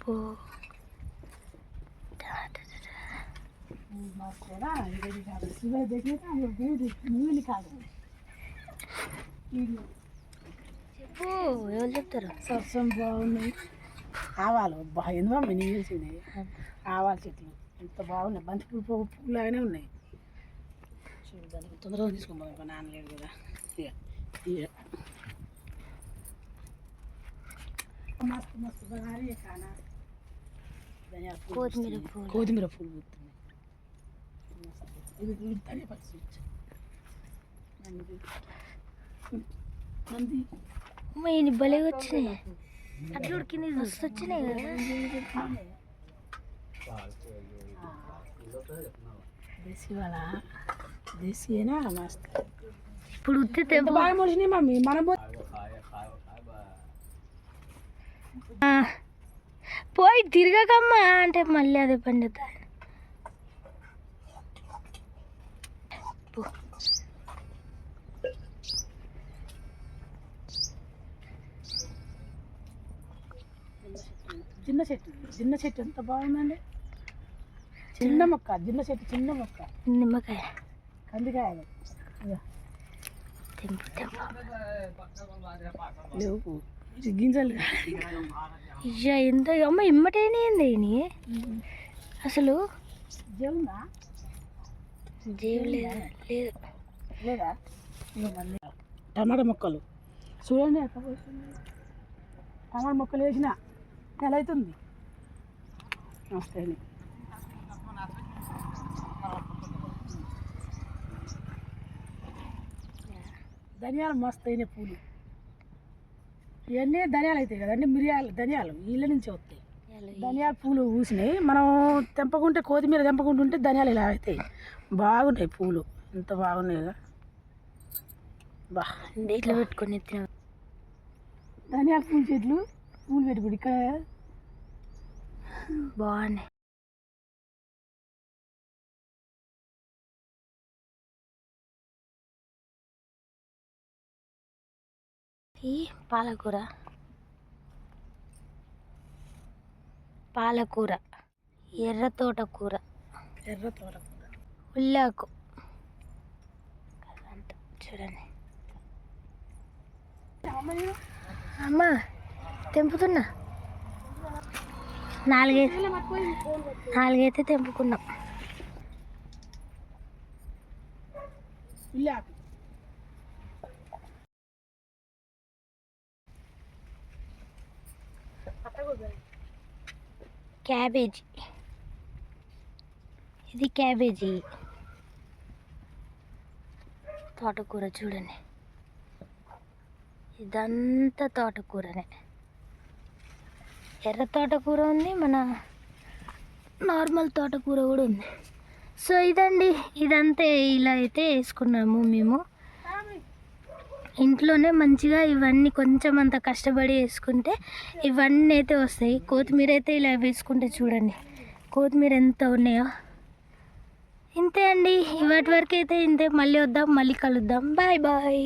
అబ్బో చెప్పు ఎవరు చెప్తారు సరసం బాగున్నాయి ఆవాలు ఎందుకు మమ్మీ నీళ్ళు వేసినాయి ఆవాల చెట్లు ఎంత బాగున్నాయి బంతి పువ్వులాగానే ఉన్నాయి చూడడానికి తొందరగా తీసుకోమని ఇంకా నాన్నలేడు కదా మస్తు మస్తు భారీ కానా కొత్తిమీర పూలు పూస్తున్నాయి ఇది ధనియా పచ్చి మంది భలే వచ్చినాయి అట్లా ఉడికింది మస్తు వచ్చినాయి కదా దేశీ వాళ్ళ దేశీనా మస్తు ఇప్పుడు ఉత్తి బాగా మనిషిని మమ్మీ మనం పోయి తిరగకమ్మా అంటే మళ్ళీ అదే పండుతుంది జిన్న చెట్టు ఎంత బాగుందండి చిన్న మొక్క జిన్న చెట్టు చిన్న మొక్క నిమ్మకాయ కందికాయలు లేవు గింజలు ఇయ్యా ఎంత అమ్మ ఇమ్మటేనేంది అసలు జేవుందా జీవు లేదా లేదు లేదా టమాటా మొక్కలు చూడండి టమాటా మొక్కలు వేసిన నెల అవుతుంది వస్తాయి ధనియాలు మస్తు అయినాయి పూలు ఇవన్నీ ధనియాలు అవుతాయి కదండి ధనియాలు వీళ్ళ నుంచి వస్తాయి ధనియాల పూలు పూసినాయి మనం తెంపకుంటే కొత్తిమీర తెంపకుంటుంటే ధనియాలు ఇలా అవుతాయి బాగున్నాయి పూలు ఎంత బాగున్నాయి కదా బా ఇట్లా పెట్టుకొని ధనియాల పూల చెట్లు పూలు పెట్టుకుని ఇక్కడ బాగున్నాయి ఈ పాలకూర ఎర్ర తోటకూర ఉల్లాకు చూడండి అమ్మ తెంపుతున్నా నాలుగైతే తెంపుకున్నాం క్యాబేజీ ఇది క్యాబేజీ తోటకూర చూడండి ఇదంతా తోటకూరనే ఎర్ర తోటకూర ఉంది మన నార్మల్ తోటకూర కూడా ఉంది సో ఇదండి ఇదంతా ఇలా అయితే వేసుకున్నాము మేము ఇంట్లోనే మంచిగా ఇవన్నీ కొంచెం అంత కష్టపడి వేసుకుంటే ఇవన్నీ అయితే వస్తాయి కొత్తిమీర అయితే ఇలా వేసుకుంటే చూడండి కొత్తిమీర ఎంత ఉన్నాయో ఇంతే అండి ఇవాటి వరకు అయితే ఇంతే మళ్ళీ వద్దాం మళ్ళీ కలుద్దాం బాయ్ బాయ్